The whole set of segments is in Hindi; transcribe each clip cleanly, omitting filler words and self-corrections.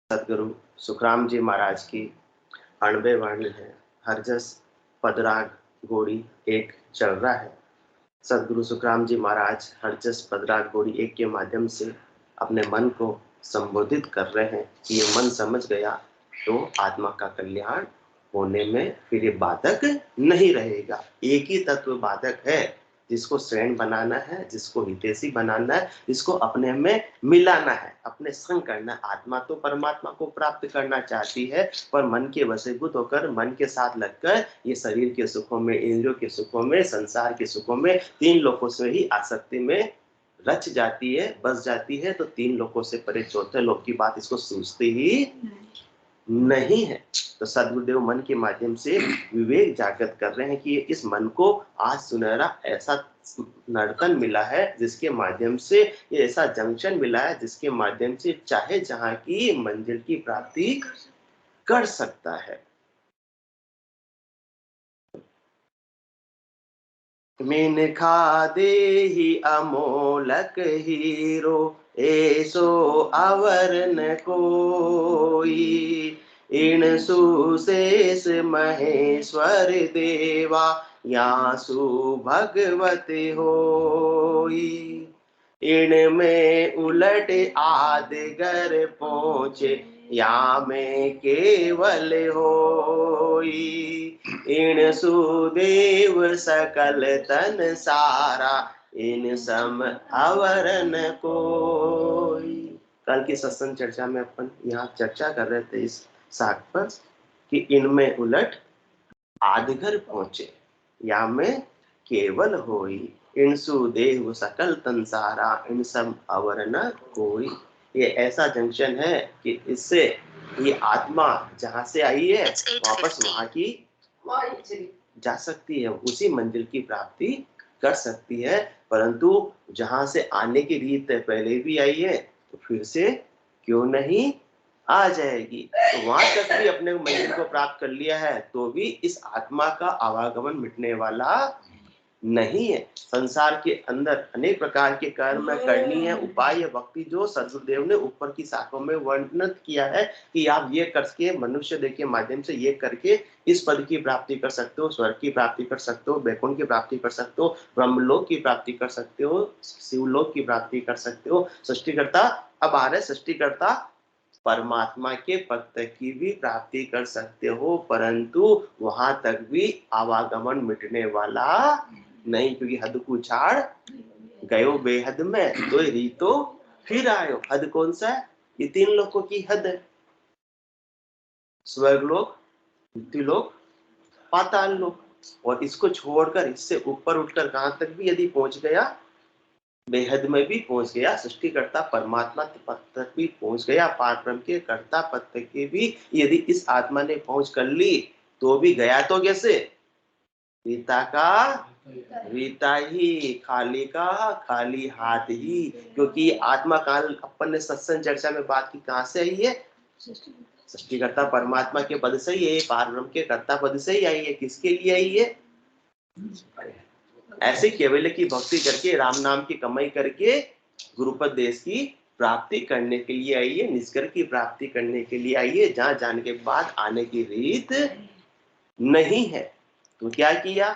सदगुरु सुखराम जी महाराज की 98 वर्ण है। हर जस पदराग गोड़ी एक चल रहा है। सदगुरु सुखराम जी महाराज हर जस पदराग गोड़ी एक के माध्यम से अपने मन को संबोधित कर रहे हैं कि ये मन समझ गया तो आत्मा का कल्याण होने में फिर ये बाधक नहीं रहेगा। एक ही तत्व बाधक है, जिसको श्रेण बनाना है, जिसको हितैषी बनाना है, जिसको अपने में मिलाना है, अपने संग करना है। आत्मा तो परमात्मा को प्राप्त करना चाहती है, पर मन के वशीभूत होकर, मन के साथ लगकर ये शरीर के सुखों में, इंद्रियों के सुखों में, संसार के सुखों में, तीन लोकों से ही आसक्ति में रच जाती है, बस जाती है। तो तीन लोकों से परे चौथे लोक की बात इसको सूझती ही नहीं है। तो सदगुरुदेव मन के माध्यम से विवेक जागृत कर रहे हैं कि इस मन को आज सुनहरा ऐसा नर्तन मिला है, जिसके माध्यम से ये ऐसा जंक्शन मिला है, जिसके माध्यम से चाहे जहां की मंजिल की प्राप्ति कर सकता है। मीन खादे ही अमोलक हीरो, ऐसो अवर न कोई। इन सुशेष महेश्वर देवा, यासु भगवत होई। इनमें उलट आदगर पहुँचे, या में केवल होई। इन सुदेव सकल तन सारा, इन सम अवरन कोई। कल की सत्संग चर्चा में अपन यहाँ चर्चा कर रहे थे इस साख पर कि इनमें उलट आदगर पहुंचे, या में केवल होई। इन सुदेव सकल तन सारा, इन सम अवरन कोई। ये ऐसा जंक्शन है कि इससे ये आत्मा जहां से आई है वापस वहां की जा सकती है, उसी मंजिल की प्राप्ति कर सकती है। परंतु जहां से आने की रीत पहले भी आई है, तो फिर से क्यों नहीं आ जाएगी। तो वहां तक भी अपने मंजिल को प्राप्त कर लिया है, तो भी इस आत्मा का आवागमन मिटने वाला नहीं है। संसार के अंदर अनेक प्रकार के कर्म करनी है, उपाय या भक्ति, जो सदगुरुदेव ने ऊपर की शाखों में वर्णित किया है कि आप ये करके मनुष्य देह के माध्यम से ये करके इस पद की प्राप्ति कर सकते हो, स्वर्ग की प्राप्ति कर सकते हो, वैकुंठ की प्राप्ति कर सकते हो, ब्रह्मलोक की प्राप्ति कर सकते हो, शिवलोक की प्राप्ति कर सकते हो। सृष्टिकर्ता अब आ रहे, सृष्टिकर्ता परमात्मा के पद की भी प्राप्ति कर सकते हो, परंतु वहां तक भी आवागमन मिटने वाला नहीं, क्योंकि हद को छाड़ गयो बेहद में, तो रीतो फिर आयो। हद कौन सा है? ये तीन लोकों की हद है, स्वर्गलोक, मृत्युलोक, पाताल लोक। और इसको छोड़कर, इससे ऊपर उठकर कहां तक भी यदि पहुंच गया, बेहद में भी पहुंच गया, सृष्टिकर्ता परमात्मा पद तक भी पहुंच गया, पारब्रह्म के कर्ता पद तक के भी यदि इस आत्मा ने पहुंच कर ली, तो भी गया तो कैसे? रीता का रीता ही, खाली का खाली हाथ ही। क्योंकि आत्मा काल अपन ने सत्संग चर्चा में बात की, कहां से आई है? सृष्टिकर्ता परमात्मा के पद से ही है, पारब्रह्म के कर्ता पद से ही आई है। किसके लिए आई है? ऐसे केवल की भक्ति करके, राम नाम की कमाई करके गुरुपद देश की प्राप्ति करने के लिए आई है, निष्कर की प्राप्ति करने के लिए आई है, जहां जाने के बाद आने की रीत नहीं है। तो क्या किया?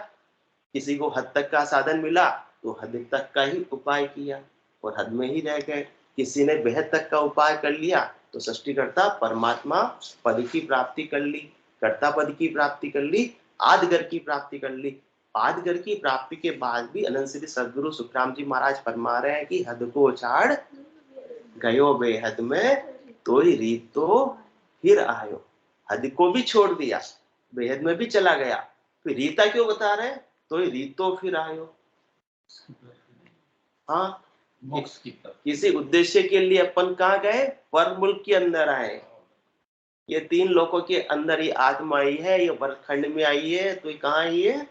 किसी को हद तक का साधन मिला तो हद तक का ही उपाय किया और हद में ही रह गए। किसी ने बेहद तक का उपाय कर लिया तो सृष्टिकर्ता परमात्मा पद की प्राप्ति कर ली, कर्ता पद की प्राप्ति कर ली, आदगर की प्राप्ति कर ली। आदगर की प्राप्ति के बाद भी अनंत श्री सदगुरु सुखराम जी महाराज फरमा रहे हैं कि हद को छाड़ गयो बेहद में, तो ही रीत तो फिर आयो। हद को भी छोड़ दिया, बेहद में भी चला गया, फिर रीता क्यों बता रहे हैं? तो ही रीत तो फिर आयो। हाँ, किसी उद्देश्य के लिए अपन कहाँ गए? पर मुल्क के अंदर आए। ये तीन लोगों के अंदर ही आत्मा आई है, ये वर्गखंड में आई है, तो ये कहाँ आई है?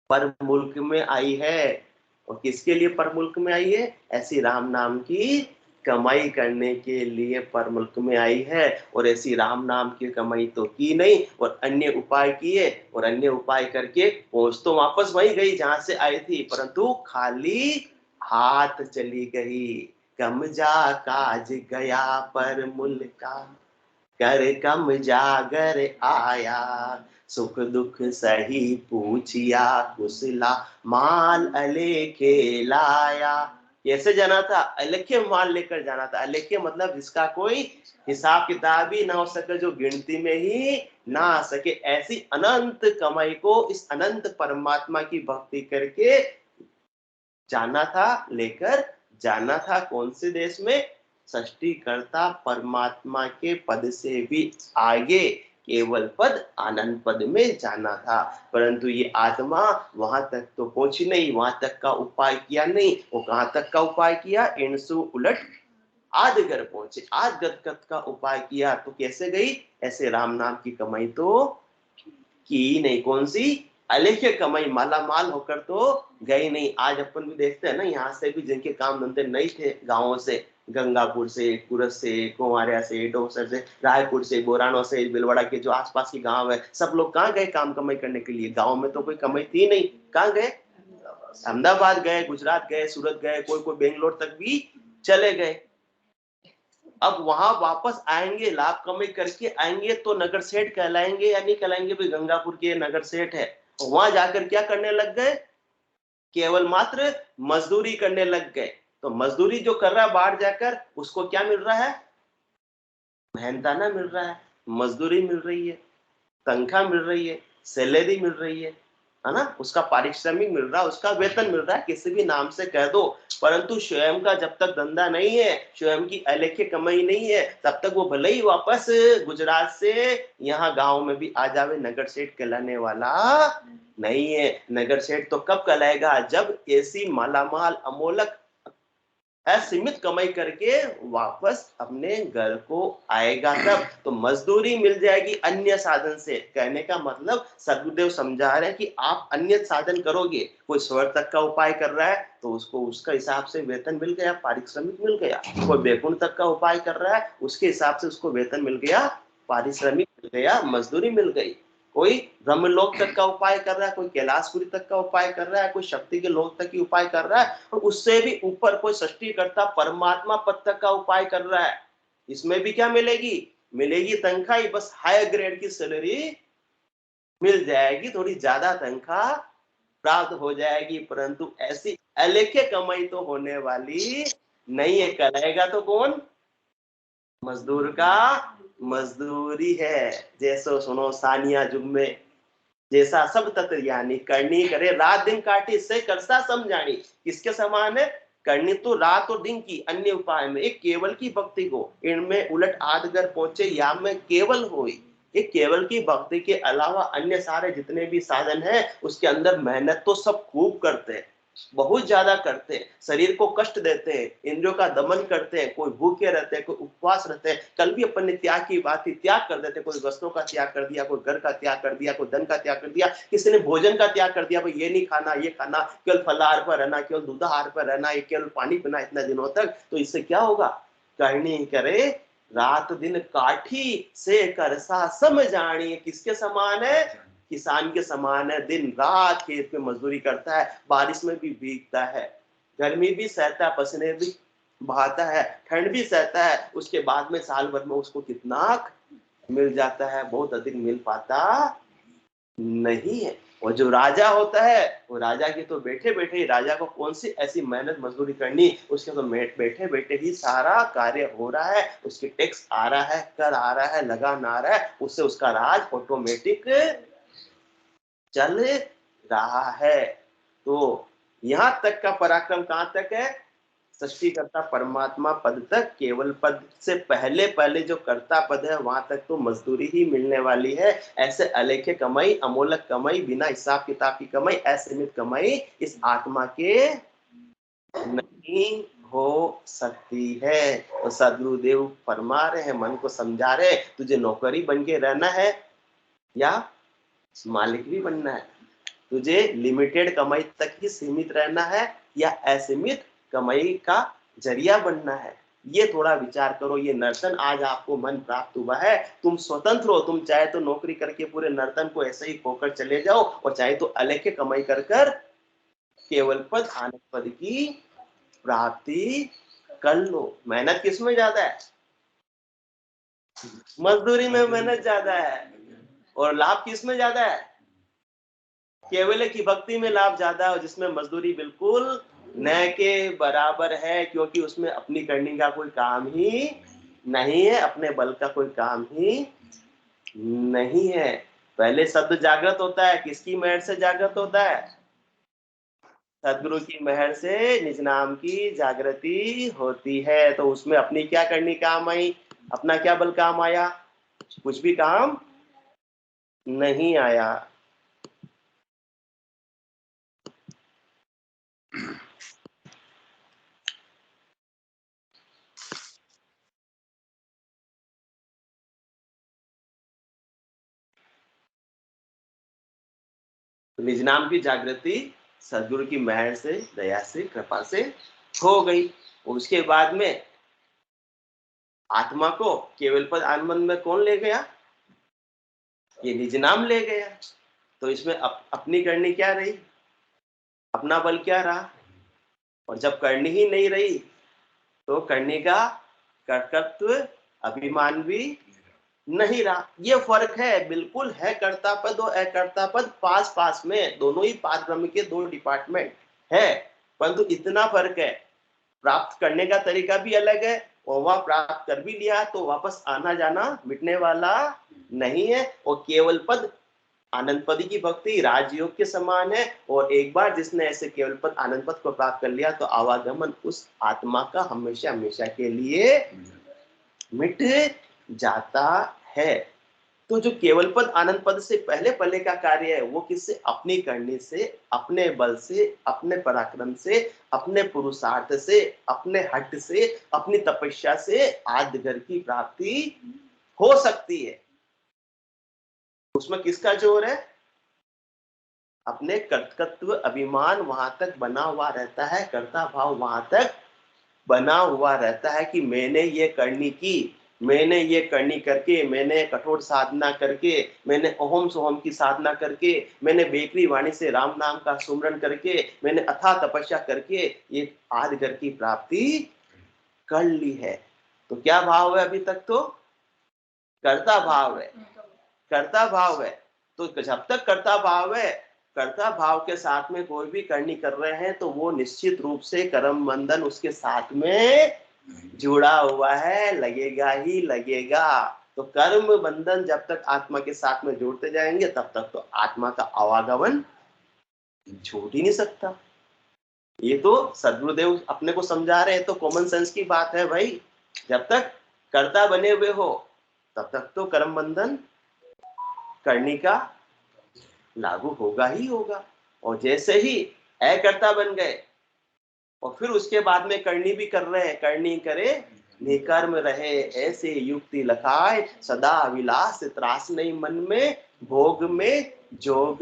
पर मुल्क में आई है। और किसके लिए पर मुल्क में आई है? ऐसी राम नाम की कमाई करने के लिए पर मुल्क में आई है। और ऐसी राम नाम की कमाई तो की नहीं, और अन्य उपाय किए, और अन्य उपाय करके पहुंच तो वापस वही गई जहां से आई थी, परंतु खाली हाथ चली गई। कम जा काज गया पर मुल्का, कर कम जागर आया, सुख दुख सही पूछिया, कुशला माल अलेखे लाया। कैसे जाना था? अलेखे माल लेकर जाना था। अलेखे मतलब जिसका कोई हिसाब किताब ही ना हो सके, जो गिनती में ही ना आ सके, ऐसी अनंत कमाई को इस अनंत परमात्मा की भक्ति करके जाना था, लेकर जाना था। कौन से देश में? सृष्टिकर्ता परमात्मा के पद से भी आगे केवल पद आनंद पद में जाना था। परंतु ये आत्मा वहां तक तो पहुंची नहीं, वहां तक का उपाय किया नहीं। वो कहां तक का उपाय किया? इणसु उलट आदगर पहुंचे, आदगत का उपाय किया। तो कैसे गई? ऐसे राम नाम की कमाई तो की नहीं। कौन सी? अलेख्य कमाई, माला माल होकर तो गई नहीं। आज अपन भी देखते हैं ना, यहाँ से भी जिनके काम धंधे नहीं थे, गांवों से, गंगापुर से, कुरस से, कुमारिया से, डोसर से, रायपुर से, बोरानो से, बिलवाड़ा के जो आसपास के गांव है, सब लोग कहाँ गए काम कमाई करने के लिए? गांव में तो कोई कमाई थी नहीं, कहाँ गए? अहमदाबाद गए, गुजरात गए, सूरत गए, कोई कोई बेंगलोर तक भी चले गए। अब वहां वापस आएंगे, लाभ कमाई करके आएंगे तो नगर सेठ कहलाएंगे या नहीं कहलाएंगे? भाई गंगापुर के नगर सेठ है। वहां जाकर क्या करने लग गए? केवल मात्र मजदूरी करने लग गए। तो मजदूरी जो कर रहा है बाहर जाकर, उसको क्या मिल रहा है? मेहनताना मिल रहा है, मजदूरी मिल रही है, तनख्वाह मिल रही है, सैलरी मिल रही है ना, उसका पारिश्रमिक मिल रहा है, उसका वेतन मिल रहा है, किसी भी नाम से कह दो। परंतु स्वयं का जब तक धंधा नहीं है, स्वयं की अलेख्य कमाई नहीं है, तब तक वो भले ही वापस गुजरात से यहाँ गांव में भी आ जावे, नगर सेठ कहलाने वाला नहीं है। नगर सेठ तो कब कहलाएगा? जब ऐसी मालामाल अमोलक असीमित कमाई करके वापस अपने घर को आएगा, तब तो मजदूरी मिल जाएगी अन्य साधन से। कहने का मतलब सदगुरुदेव समझा रहे हैं कि आप अन्य साधन करोगे, कोई स्वर्ग तक का उपाय कर रहा है तो उसको उसका हिसाब से वेतन मिल गया, पारिश्रमिक मिल गया। कोई बैकुंठ तक का उपाय कर रहा है, उसके हिसाब से उसको वेतन मिल गया, पारिश्रमिक मिल गया, मजदूरी मिल गई। कोई ब्रह्मलोक तक का उपाय कर रहा है, कोई कैलाशपुरी तक का उपाय कर रहा है, कोई शक्ति के लोक तक की उपाय कर रहा है, और उससे भी ऊपर कोई सृष्टिकर्ता परमात्मा पद तक का उपाय कर रहा है। इसमें भी क्या मिलेगी? मिलेगी तनख्वाह ही, बस हायर ग्रेड की सैलरी मिल जाएगी, थोड़ी ज्यादा तनख्वाह प्राप्त हो जाएगी। परंतु ऐसी अलेख्य कमाई तो होने वाली नहीं है। कराएगा तो कौन? मजदूर का मजदूरी है। जैसो सुनो सानिया जुग में, जैसा सब तत्व यानी करनी करे, रात दिन काटी इससे करसा समझानी। किसके समान है? करनी तो रात और दिन की, अन्य उपाय में एक केवल की भक्ति को, इनमें उलट आदगर पहुंचे या में केवल होई। ये केवल की भक्ति के अलावा अन्य सारे जितने भी साधन हैं, उसके अंदर मेहनत तो सब खूब करते हैं, बहुत ज्यादा करते हैं, शरीर को कष्ट देते हैं, इंद्रियों का दमन करते हैं, कोई भूखे रहते हैं, कोई उपवास रहते हैं। कल भी अपन ने त्याग की बात थी, त्याग कर देते, कोई वस्त्रों का त्याग कर दिया, कोई घर का त्याग कर दिया, कोई धन का त्याग कर दिया, किसी ने भोजन का त्याग कर दिया, भाई ये नहीं खाना, ये खाना, केवल फलाहार पर रहना, केवल दूधाहार पर रहना, केवल पानी पीना इतना दिनों तक। तो इससे क्या होगा? करनी करे रात दिन काठी से करसा समझानी। किसके समान है? किसान के समान है, दिन रात खेत में मजदूरी करता है, बारिश में भी भीगता है, गर्मी भी सहता है, पसीने भी बहाता है, ठंड भी सहता है, उसके बाद में साल भर में उसको कितना मिल जाता है? बहुत अधिक मिल पाता नहीं है। और जो राजा होता है, वो राजा की तो बैठे बैठे ही, राजा को कौन सी ऐसी मेहनत मजदूरी करनी, उसके तो बैठे बैठे ही सारा कार्य हो रहा है, उसके टैक्स आ रहा है, कर आ रहा है, लगान आ रहा है, उससे उसका राज ऑटोमेटिक चल रहा है। तो यहां तक का पराक्रम कहां तक है? सृष्टिकर्ता परमात्मा पद तक, केवल पद से पहले पहले जो कर्ता पद है वहां तक तो मजदूरी ही मिलने वाली है। ऐसे अलेख्य कमाई, अमोलक कमाई, बिना हिसाब किताब की कमाई, असीमित कमाई इस आत्मा के नहीं हो सकती है। तो सदगुरुदेव फरमा रहे हैं, मन को समझा रहे, तुझे नौकरी बन के रहना है या मालिक भी बनना है? तुझे लिमिटेड कमाई तक ही सीमित रहना है या असीमित कमाई का जरिया बनना है? ये थोड़ा विचार करो। ये नर्तन आज आपको मन प्राप्त हुआ है, तुम स्वतंत्र हो। तुम चाहे तो नौकरी करके पूरे नर्तन को ऐसे ही खोकर चले जाओ, और चाहे तो अलेख्य कमाई कर कर केवल पद आनंद पद की प्राप्ति कर लो। मेहनत किसमें ज्यादा है? मजदूरी में मेहनत ज्यादा है। और लाभ किसमें ज्यादा है? केवल की भक्ति में लाभ ज्यादा है, जिसमें मजदूरी बिल्कुल न के बराबर है, क्योंकि उसमें अपनी करने का कोई काम ही नहीं है, अपने बल का कोई काम ही नहीं है। पहले शब्द जागृत होता है, किसकी मेहर से जागृत होता है? सदगुरु की मेहर से निज नाम की जागृति होती है। तो उसमें अपनी क्या करनी काम आई? अपना क्या बल काम आया? कुछ भी काम नहीं आया। निज नाम की जागृति सदगुरु की मेहर से, दया से, कृपा से हो गई। उसके बाद में आत्मा को केवल पद आनंद में कौन ले गया? ये निज नाम ले गया। तो इसमें अपनी करनी क्या रही? अपना बल क्या रहा? और जब करनी ही नहीं रही तो करने का कर्तृत्व, अभिमान भी नहीं रहा। ये फर्क है, बिल्कुल है कर्ता पद और अकर्ता पद पास पास में, दोनों ही पाद ब्रह्म के दो डिपार्टमेंट है, परंतु इतना फर्क है, प्राप्त करने का तरीका भी अलग है। और वह प्राप्त कर भी लिया तो वापस आना जाना मिटने वाला नहीं है। और केवल पद आनंद पद की भक्ति राजयोग के समान है। और एक बार जिसने ऐसे केवल पद आनंद पद को प्राप्त कर लिया तो आवागमन उस आत्मा का हमेशा हमेशा के लिए मिट जाता है। तो जो केवल पद आनंद पद से पहले पहले का कार्य है वो किससे? अपनी करने से, अपने बल से, अपने पराक्रम से, अपने पुरुषार्थ से, अपने हट से, अपनी तपस्या से आद्य की प्राप्ति हो सकती है। उसमें किसका जोर है? अपने कर्तृत्व अभिमान वहां तक बना हुआ रहता है, कर्ता भाव वहां तक बना हुआ रहता है कि मैंने ये करनी की, मैंने ये करनी करके, मैंने कठोर साधना करके, मैंने ओम सोहम की साधना करके, मैंने बेकरी वाणी से राम नाम का सुमरन करके, मैंने अथाह तपस्या करके ये आदि घर की प्राप्ति कर ली है। तो क्या भाव है? अभी तक तो कर्ता भाव है, कर्ता भाव है। तो जब तक कर्ता भाव है, कर्ता भाव के साथ में कोई भी करनी कर रहे हैं तो वो निश्चित रूप से कर्म बंधन उसके साथ में जुड़ा हुआ है, लगेगा ही लगेगा। तो कर्म बंधन जब तक आत्मा के साथ में जोड़ते जाएंगे तब तक तो आत्मा का आवागमन छूट ही नहीं सकता। ये तो सदगुरुदेव अपने को समझा रहे हैं, तो कॉमन सेंस की बात है भाई। जब तक कर्ता बने हुए हो तब तक तो कर्म बंधन करने का लागू होगा ही होगा। और जैसे ही अकर्ता बन गए और फिर उसके बाद में करनी भी कर रहे हैं, करनी करे निकर्म रहे, ऐसे युक्ति लखाए, सदा विलास त्रास नहीं मन में, भोग में जोग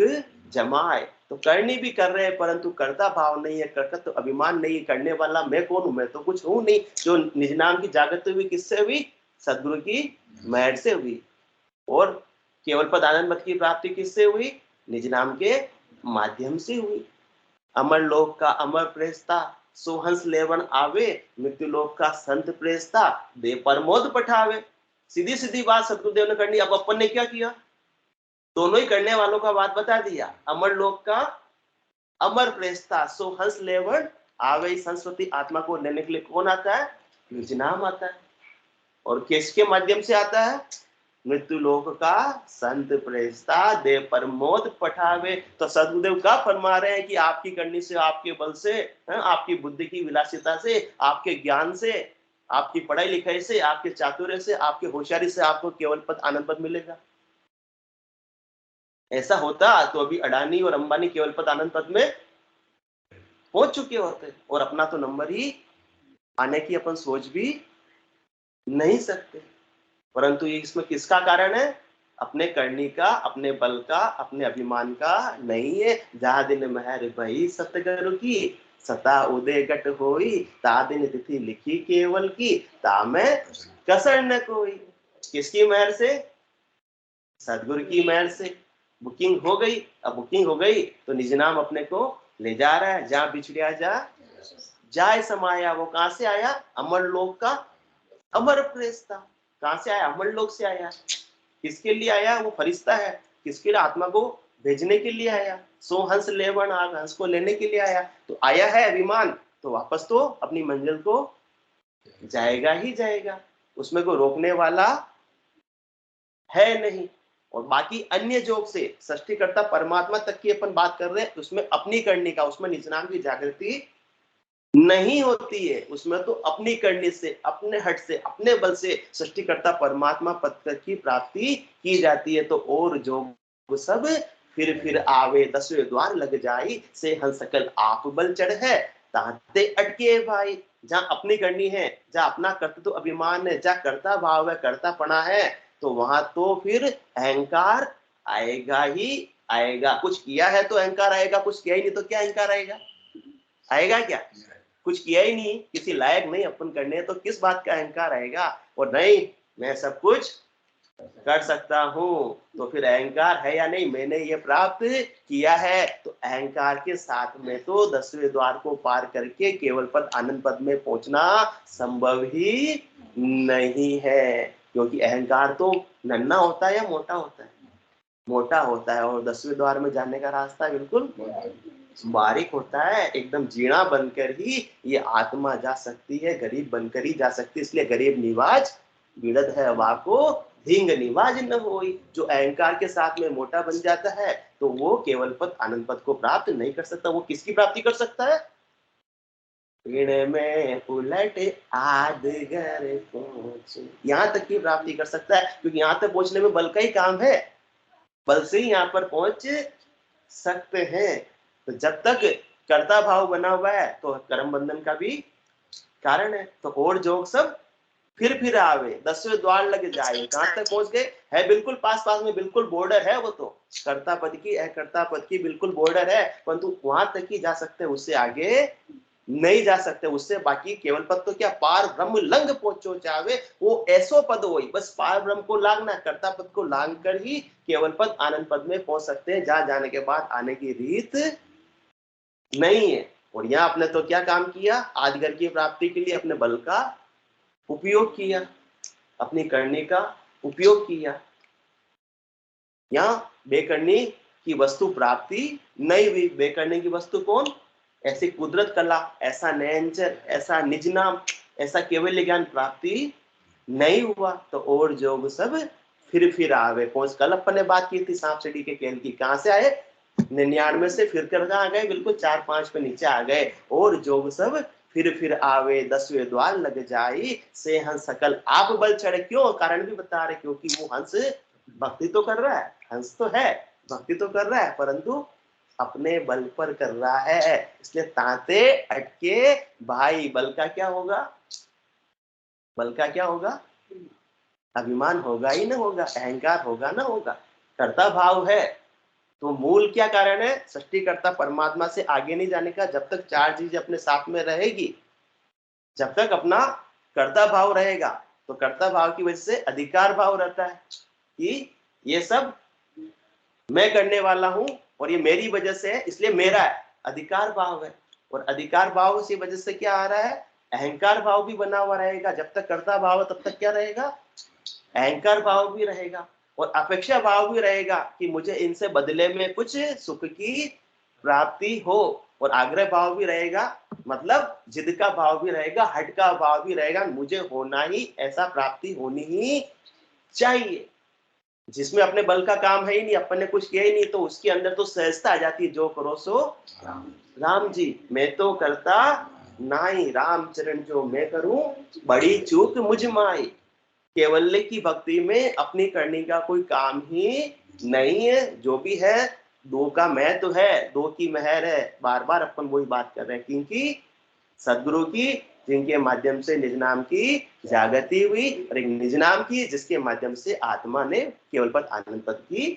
जमाए। तो करनी भी कर रहे हैं परंतु कर्ता भाव नहीं है, कर्तृत्व तो अभिमान नहीं, करने वाला मैं कौन हूं? मैं तो कुछ हूं नहीं। जो निज नाम की जागृति हुई किससे हुई? सदगुरु की मेहर से हुई। और केवल पद आनंद मत की प्राप्ति किससे हुई? निज नाम के माध्यम से हुई। अमर लोक का अमर प्रेस्ता, सोहंस लेवन आवे, मृत्यु लोक का संत प्रेस्ता, दे परमोद पठावे। सीधी सीधी बात सतगुरुदेव ने करनी। अब अपन ने क्या किया? दोनों ही करने वालों का बात बता दिया। अमर लोक का अमर प्रेस्ता, सोहंस लेवन आवे, सरस्वती आत्मा को लेने के लिए कौन आता है? निज नाम आता है। और किसके माध्यम से आता है? मृत्यु लोक का संत प्रेस्ता, दे प्रमोद पठावे। तो सदगुरुदेव का फरमा रहे हैं कि आपकी करनी से, आपके बल से, आपकी बुद्धि की विलासिता से, आपके ज्ञान से, आपकी पढ़ाई लिखाई से, आपके चातुर्य से, आपके होशियारी से आपको केवल पद आनंद पद मिलेगा। ऐसा होता तो अभी अडानी और अंबानी केवल पद आनंद पद में पहुंच चुके होते, और अपना तो नंबर ही आने की अपन सोच भी नहीं सकते। परंतु ये इसमें किसका कारण है? अपने करनी का, अपने बल का, अपने अभिमान का नहीं है। जहाँ दिन महर भई सतगुरु की, सता उदय गट होई, ता दिन तिथि लिखी केवल की, ता में कसर न कोई। किसकी मेहर से? सदगुरु की मेहर से बुकिंग हो गई। अब बुकिंग हो गई तो निज नाम अपने को ले जा रहा है। जहाँ बिछड़िया जा जाय समाया, वो कहां से आया? अमर लोक का अमर प्रेस्ता। कहां से आया? अमर लोक से आया। किसके लिए आया? वो फरिश्ता है। किसके लिए? आत्मा को भेजने के लिए आया। सो हंस लेवन आग, हंस को लेने के लिए आया। तो आया है अभिमान, तो वापस तो अपनी मंजिल को जाएगा ही जाएगा, उसमें कोई रोकने वाला है नहीं। और बाकी अन्य योग से सृष्टिकर्ता परमात्मा तक की अपन बात कर रहे हैं, उसमें अपनी करने का, उसमें निज नाम की जागृति नहीं होती है। उसमें तो अपनी करने से, अपने हट से, अपने बल से सृष्टिकर्ता परमात्मा पद की प्राप्ति की जाती है। तो और जो सब फिर आवे, दसवें द्वार लग जाई, से हंस सकल आप बल चढ़ है, ताते अटके भाई। जहां अपनी करनी है, जहां अपना कर्तृत्व अभिमान है, जहां कर्ता भाव है, कर्तापना है, तो वहां तो फिर अहंकार आएगा ही आएगा। कुछ किया है तो अहंकार आएगा, कुछ किया ही नहीं तो क्या अहंकार आएगा? आएगा क्या? कुछ किया ही नहीं, किसी लायक नहीं अपन करने, तो किस बात का अहंकार आएगा? और नहीं, मैं सब कुछ कर सकता हूं, तो फिर अहंकार है या नहीं? मैंने ये प्राप्त किया है, तो अहंकार के साथ में तो 10वें द्वार को पार करके केवल पद आनंद पद में पहुंचना संभव ही नहीं है। क्योंकि अहंकार तो नन्हा होता है या मोटा होता है? मोटा होता है। और 10वें द्वार में जाने का रास्ता बिल्कुल बारीक होता है। एकदम जीणा बनकर ही ये आत्मा जा सकती है, गरीब बनकर ही जा सकती है। इसलिए गरीब निवाज बिड़द है वाको, धिंग निवाज न होई। जो अहंकार के साथ में मोटा बन जाता है, तो वो केवल पद आनंद पद को प्राप्त नहीं कर सकता। वो किसकी प्राप्ति कर सकता है? ऋण में उलट आदगर पहुंचे, यहाँ तक की प्राप्ति कर सकता है। क्योंकि यहाँ तक पहुंचने में बल का ही काम है, बल से ही यहाँ पर पहुंच सकते हैं। तो जब तक कर्ता भाव बना हुआ है, तो कर्म बंधन का भी कारण है। तो और जोग सब फिर आवे, 10वें द्वार लग जाए। कहां तक पहुंच गए? है बिल्कुल पास पास में, बिल्कुल बॉर्डर है। वो तो कर्ता पद की, अकर्ता पद की बिल्कुल बॉर्डर है, परंतु वहां तक ही जा सकते हैं, उससे आगे नहीं जा सकते। उससे बाकी केवल पद तो क्या, पार ब्रह्म लंग पहुंचो चावे, वो ऐसो पद वही, बस पार ब्रह्म को लांगना, कर्ता पद को लांग कर ही केवल पद आनंद पद में पहुंच सकते हैं, जहां जाने के बाद आने की रीत नहीं है। और यहाँ आपने तो क्या काम किया? आदिगर की प्राप्ति के लिए अपने बल का उपयोग किया, अपनी करने का उपयोग किया। यहाँ बेकरनी की वस्तु प्राप्ति नहीं हुई। बेकरनी की वस्तु कौन? ऐसी कुदरत कला, ऐसा नयनचर, ऐसा निज नाम, ऐसा केवल ज्ञान प्राप्ति नहीं हुआ। तो और जोग सब फिर आवे पहुंच। कल अपन ने बात की थी सांप सीढ़ी के खेल की। कहां से आए? 99 से फिर कर आ गए, बिल्कुल 4-5 पे नीचे आ गए। और जोग सब फिर आवे, 10वें द्वार लग जाई, से हंस सकल आप बल चढ़े। क्यों? कारण भी बता रहे, क्योंकि वो हंस भक्ति तो कर रहा है, हंस तो है, भक्ति तो कर रहा है, परंतु अपने बल पर कर रहा है। इसलिए ताते अटके भाई। बल का क्या होगा? बल का क्या होगा? अभिमान होगा ही ना होगा, अहंकार होगा ना होगा, कर्ता भाव है। तो मूल क्या कारण है? सृष्टिकर्ता परमात्मा से आगे नहीं जाने का। जब तक चार चीजें अपने साथ में रहेगी, जब तक अपना कर्ता भाव रहेगा, तो कर्ता भाव की वजह से अधिकार भाव रहता है कि ये सब मैं करने वाला हूं और ये मेरी वजह से है, इसलिए मेरा है। अधिकार भाव है। और अधिकार भाव की वजह से क्या आ रहा है? अहंकार भाव भी बना हुआ रहेगा। जब तक कर्ता भाव है, तब तक क्या रहेगा? अहंकार भाव भी रहेगा। और अपेक्षा भाव भी रहेगा कि मुझे इनसे बदले में कुछ सुख की प्राप्ति हो। और आग्रह भाव भी रहेगा, मतलब जिद का भाव भी रहेगा, हट का भाव भी रहेगा। मुझे होना ही ऐसा, प्राप्ति होनी ही चाहिए। जिसमें अपने बल का काम है ही नहीं, अपन ने कुछ किया ही नहीं, तो उसके अंदर तो सहजता आ जाती है। जो करो सो राम जी, मैं तो करता नाई, राम चरण जो मैं करूं, बड़ी चूक मुझ माई। केवल्य की भक्ति में अपनी करने का कोई काम ही नहीं है। जो भी है, दो का मैं तो है, दो की मेहर है। बार बार अपन वही बात कर रहे हैं, क्योंकि सदगुरु की, जिनके माध्यम से निज नाम की जागृति हुई, और एक निज नाम की जिसके माध्यम से आत्मा ने केवल पद आनंद पद की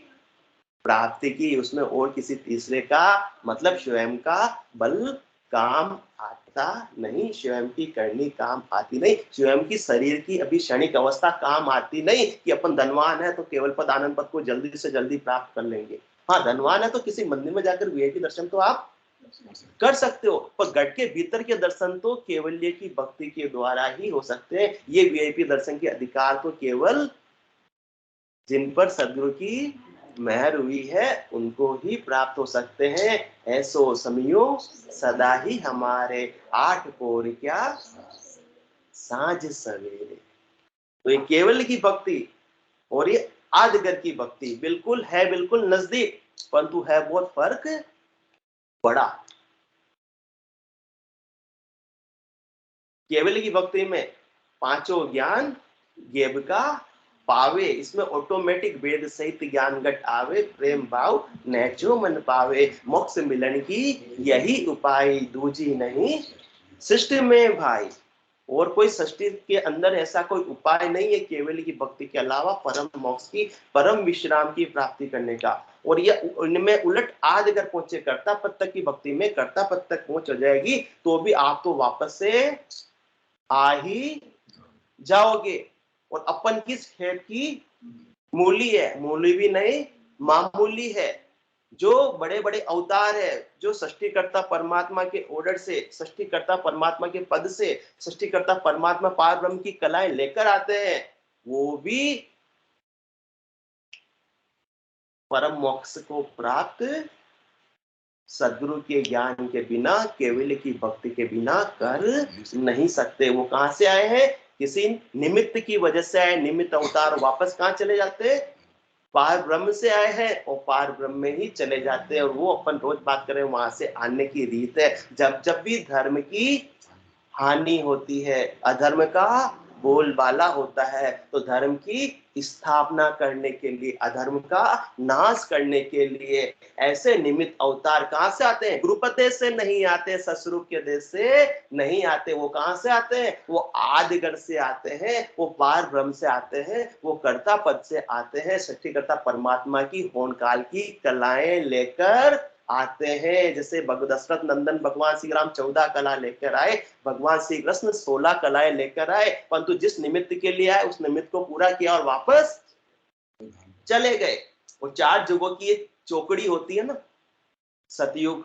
प्राप्ति की। उसमें और किसी तीसरे का, मतलब स्वयं का बल काम आता नहीं, स्वयं की करनी काम आती नहीं, स्वयं की शरीर की अभी क्षणिक अवस्था काम आती नहीं कि अपन धनवान है तो केवल पद आनंद पद को जल्दी से जल्दी प्राप्त कर लेंगे। हाँ, धनवान है तो किसी मंदिर में जाकर वीआईपी दर्शन तो आप कर सकते हो, पर घट के भीतर के दर्शन तो केवल्य की भक्ति के द्वारा ही हो सकते हैं। ये वीआईपी दर्शन के अधिकार तो केवल जिन पर सदगुरु की मेहर हुई है उनको ही प्राप्त हो सकते हैं। ऐसो समयो सदा ही हमारे, आठ पौर क्या साँझ सवेरे। तो ये केवल की भक्ति और ये आदगर की भक्ति बिल्कुल है, बिल्कुल नजदीक, परंतु है बहुत फर्क बड़ा। केवल की भक्ति में पांचों ज्ञान गेब का पावे, इसमें ऑटोमेटिक वेद सहित ज्ञान घट आवे, प्रेम भाव नैचो मन पावे, मोक्ष मिलन की यही उपाय, दूजी नहीं सृष्टि में भाई। और कोई सृष्टि के अंदर ऐसा कोई उपाय नहीं है केवल की भक्ति के अलावा परम मोक्ष की, परम विश्राम की प्राप्ति करने का। और ये इनमें उलट आज अगर पहुंचे कर्ता पद तक की भक्ति में, कर्ता पद तक पहुंच जाएगी तो भी आप तो वापस से आ ही जाओगे। और अपन किस खेत की मूली है, मूली भी नहीं मामूली है। जो बड़े बड़े अवतार है, जो सृष्टिकर्ता परमात्मा के ऑर्डर से, सृष्टिकर्ता परमात्मा के पद से, सृष्टिकर्ता परमात्मा पार ब्रह्म की कलाएं लेकर आते हैं, वो भी परम मोक्ष को प्राप्त सदगुरु के ज्ञान के बिना, केवल की भक्ति के बिना कर नहीं सकते। वो कहां से आए हैं? किसी निमित्त की वजह से आए। निमित्त अवतार वापस कहां चले जाते हैं? पार ब्रह्म से आए हैं और पार ब्रह्म में ही चले जाते हैं। और वो अपन रोज बात करें वहां से आने की रीत है। जब जब भी धर्म की हानि होती है, अधर्म का बोलबाला होता है, तो धर्म की स्थापना करने के लिए, अधर्म का नाश करने के लिए ऐसे निमित्त अवतार कहां से आते हैं? गुरुपद देश से नहीं आते, ससुरूप के देश से नहीं आते। वो कहां से आते हैं? वो आदिगढ़ से आते हैं, वो पार ब्रह्म से आते हैं, वो कर्ता पद से आते हैं। सृष्टिकर्ता परमात्मा की होन काल की कलाएं लेकर आते हैं। जैसे दशरथ नंदन भगवान श्री राम 14 कला लेकर आए, भगवान श्री कृष्ण 16 कलाएं लेकर आए, परंतु जिस निमित्त के लिए आए उस निमित्त को पूरा किया और वापस चले गए। वो 4 युगों की एक चौकड़ी होती है ना, सतयुग,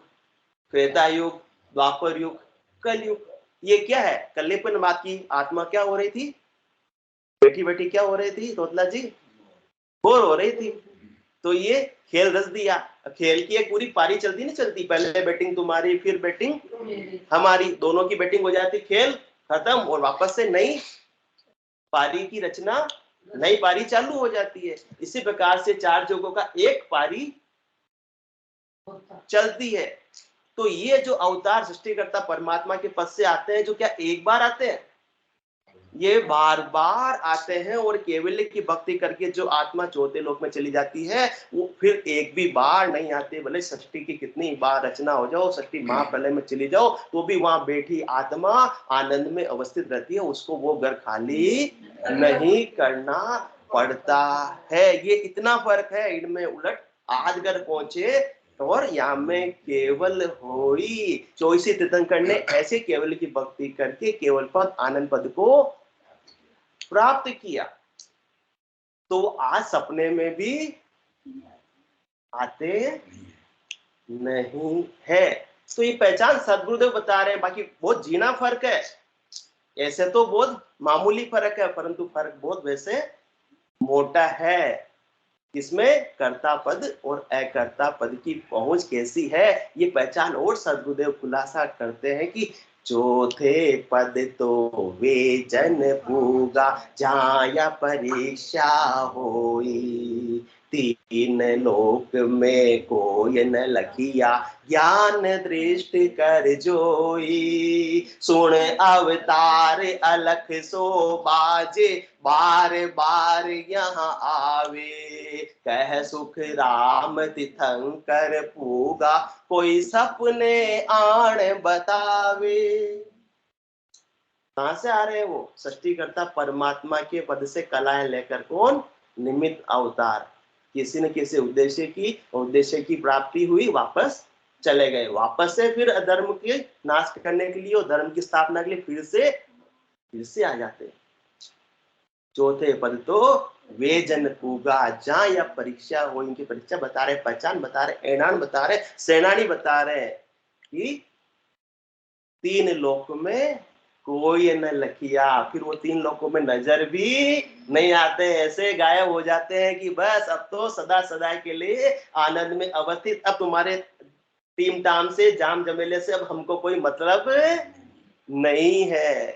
त्रेता युग, द्वापर युग, कलयुग। ये क्या है? कल्लेपन बात की आत्मा क्या हो रही थी? बैठी बैठी क्या हो रही थी तोतला जी? बोर हो रही थी। तो ये खेल रच दिया। खेल की एक पूरी पारी चलती नहीं चलती, पहले बैटिंग तुम्हारी फिर बैटिंग हमारी, दोनों की बैटिंग हो जाती, खेल खत्म और वापस से नई पारी की रचना, नई पारी चालू हो जाती है। इसी प्रकार से 4 युगों का एक पारी चलती है। तो ये जो अवतार सृष्टिकर्ता परमात्मा के पद से आते हैं, जो क्या एक बार आते हैं? ये बार बार आते हैं। और केवल की भक्ति करके जो आत्मा चौथे लोक में चली जाती है, वो फिर एक भी बार नहीं आते। भले सृष्टि की कितनी बार रचना हो जाओ, सृष्टि महाप्रलय में चली जाओ, तो भी वहां बैठी आत्मा आनंद में अवस्थित रहती है। उसको वो घर खाली नहीं करना पड़ता है। ये इतना फर्क है इनमें। उलट आज घर पहुंचे और यहाँ में केवल होई चौसी तीर्थंकर ने ऐसे केवल की भक्ति करके केवल पद आनंद पद को प्राप्त किया। तो आज सपने में भी आते नहीं है। तो ये पहचान सदगुरुदेव बता रहे हैं। बाकी बहुत जीना फर्क है, ऐसे तो बहुत मामूली फर्क है, परंतु फर्क बहुत वैसे मोटा है। इसमें कर्ता पद और अकर्ता पद की पहुंच कैसी है, ये पहचान और सदगुरुदेव खुलासा करते हैं कि चौथे पद तो वे जन पूगा जाया परीक्षा होई, तीन लोक में कोई न लखिया ज्ञान दृष्टि कर जोई, सुन अवतार अलख सो बाजे बार बार यहाँ आवे, कह सुख राम तीर्थंकर पूगा कोई सपने आण बतावे। कहां से आ रहे हैं वो? सृष्टिकर्ता परमात्मा के पद से कलाएं लेकर। कौन? निमित्त अवतार। किसी न किसी उद्देश्य की प्राप्ति हुई, वापस चले गए। वापस से फिर अधर्म के नाश करने के लिए और धर्म की स्थापना के लिए फिर से आ जाते हैं। चौथे पद तो वे जन पूगा जहां या परीक्षा हो, इनकी परीक्षा बता रहे, पहचान बता रहे, ऐलान बता रहे, सेनानी बता रहे। कि तीन लोक में कोई न लखिया। फिर वो तीन लोकों में नजर भी नहीं आते, ऐसे गायब हो जाते हैं कि बस अब तो सदा सदा के लिए आनंद में अवस्थित। अब तुम्हारे टीम टाम से, जाम जमेले से अब हमको कोई मतलब नहीं है।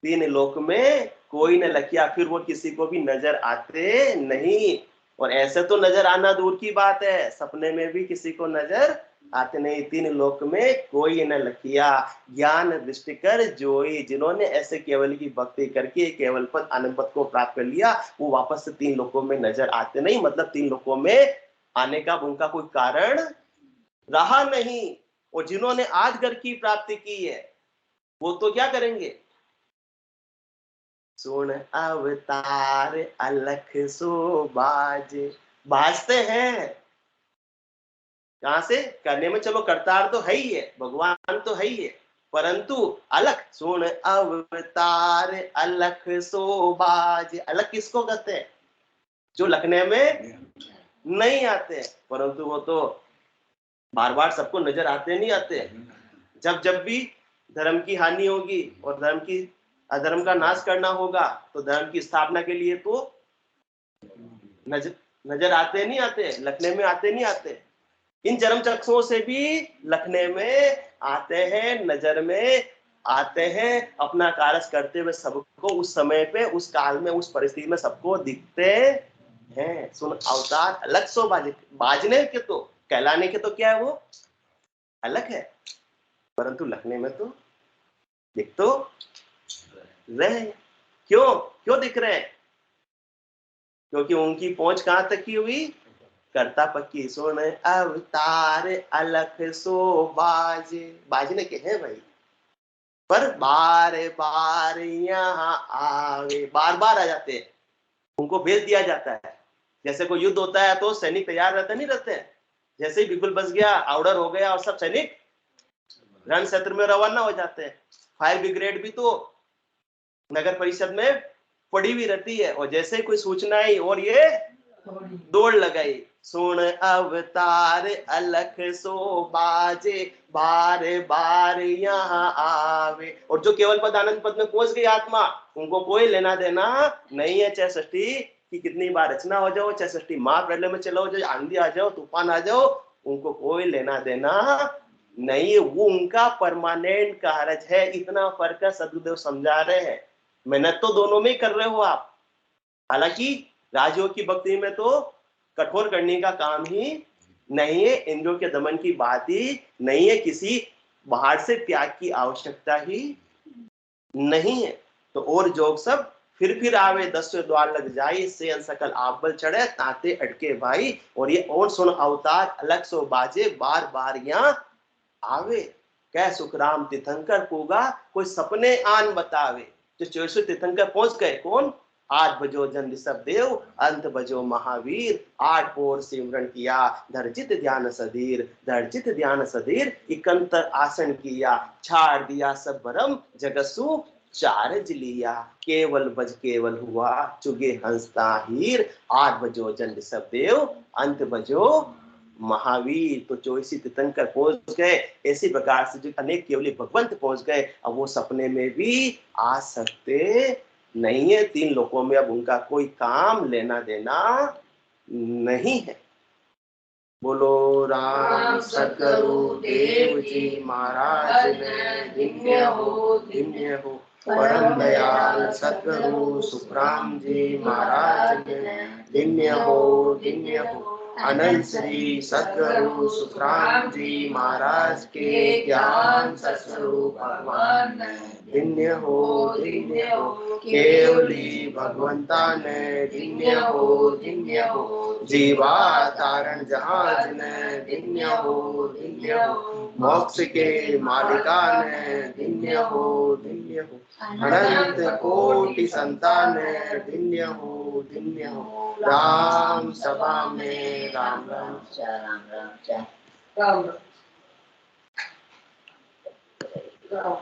तीन लोक में कोई न लखिया, फिर वो किसी को भी नजर आते नहीं। और ऐसे तो नजर आना दूर की बात है, सपने में भी किसी को नजर आते नहीं। तीन लोक में कोई न लखिया, ज्ञान दृष्टि कर जोई। जिन्होंने ऐसे केवल की भक्ति करके केवल पद आनंद पद को प्राप्त कर लिया, वो वापस से तीन लोकों में नजर आते नहीं। मतलब तीन लोकों में आने का उनका कोई कारण रहा नहीं। और जिन्होंने आज घर की प्राप्ति की है, वो तो क्या करेंगे? सुन अवतार अलख सो बाजे। बाजते हैं कहां से? करने में चलो करतार तो है ही है, भगवान तो है ही है, परंतु अलख, सुन अवतार अलख सो बाजे। अलख किसको कहते हैं? जो लखने में नहीं आते, परंतु वो तो बार बार सबको नजर आते नहीं आते। जब जब भी धर्म की हानि होगी और धर्म की अधर्म का नाश करना होगा, तो धर्म की स्थापना के लिए तो नजर आते नहीं आते, लखने में आते नहीं आते। इन चरम चक्षुओं से भी लखने में आते हैं, नजर में आते हैं। अपना कार्य करते हुए सबको उस समय पे, उस काल में, उस परिस्थिति में सबको दिखते हैं। सुन अवतार अलग सो बाजे। बाजने के तो, कहलाने के तो क्या है, वो अलग है, परंतु लखने में तो दिख तो रहे। क्यों क्यों दिख रहे हैं? क्योंकि उनकी पहुंच कहां तक की हुई? करता पक्की। सुन अवतार अलख सो बाजे। बाजने के हैं भाई, पर बार बार यहाँ आवे, बार बार आ जाते हैं, उनको भेज दिया जाता है। जैसे कोई युद्ध होता है तो सैनिक तैयार रहते नहीं रहते हैं? जैसे ही बिगुल बस गया, ऑर्डर हो गया, और सब सैनिक रण क्षेत्र में रवाना हो जाते हैं। फायर ब्रिगेड भी तो नगर परिषद में पड़ी हुई रहती है, और जैसे ही कोई सूचना आई और ये दौड़ लगाई। सुन अवतार अलख सो बाजे, बार बार यहाँ आवे। और जो केवल पद आनंद पद में पहुंच गई आत्मा, उनको कोई लेना देना नहीं है। चाहे सृष्टि की कितनी बार रचना हो जाओ, चाहे सृष्टि महाप्रलय में चलो जाओ, आंधी आ जाओ, तूफान आ जाओ, उनको कोई लेना देना नहीं है। वो उनका परमानेंट कारज है। इतना फर्क है, सदगुरुदेव समझा रहे हैं। मेहनत तो दोनों में ही कर रहे हो आप। हालांकि राजयोग की भक्ति में तो कठोर करने का काम ही नहीं है, इंद्रियों के दमन की बात ही नहीं है, किसी बाहर से त्याग की आवश्यकता ही नहीं है। तो और जोग सब फिर आवे, 10 द्वार लग जाई, से सकल आप बल चढ़े, ताते अटके भाई। और ये और सुन अवतार अलग सो बाजे, बार बार यहाँ आवे। कह सुखराम तीर्थंकर पूगा, कोई सपने आन बतावे। जो 24 तीर्थंकर पहुंच गए, कौन? 8 बजो जन ऋषभ देव, अंत बजो महावीर। 8 पोर सिमरन किया, धरजित ध्यान सधीर, धरजित ध्यान सधीर। इकंतर आसन किया, छाड़ दिया सब भरम, जगसु चारज लिया। केवल बज केवल हुआ, चुगे हंसता हीर। 8 बजो जन ऋषभ देव, अंत बजो महावीर। तो 24 तीर्थंकर पहुंच गए। इसी प्रकार से जो अनेक केवली भगवंत पहुंच गए, अब वो सपने में भी आ सकते नहीं है। 3 लोकों में अब उनका कोई काम लेना देना नहीं है। बोलो राम सतगुरु देव जी महाराज ने धन्य हो, धन्य हो। परम दयाल सतगुरु सुखराम जी महाराज ने धन्य हो, धन्य हो। अनंत श्री सतगुरु सुखराम जी महाराज के ज्ञान सतस्वरूप भगवान ने धन्य हो, धन्य हो। केवली भगवंता ने धन्य हो, धन्य हो। जीवा तारण जहाज ने धन्य हो, धन्य हो। मोक्ष के मालिका ने धन्य हो, धन्य हो। अनंत कोटि संतान ने धन्य हो, धन्य हो। राम सभा में राम राम राम राम राम राम।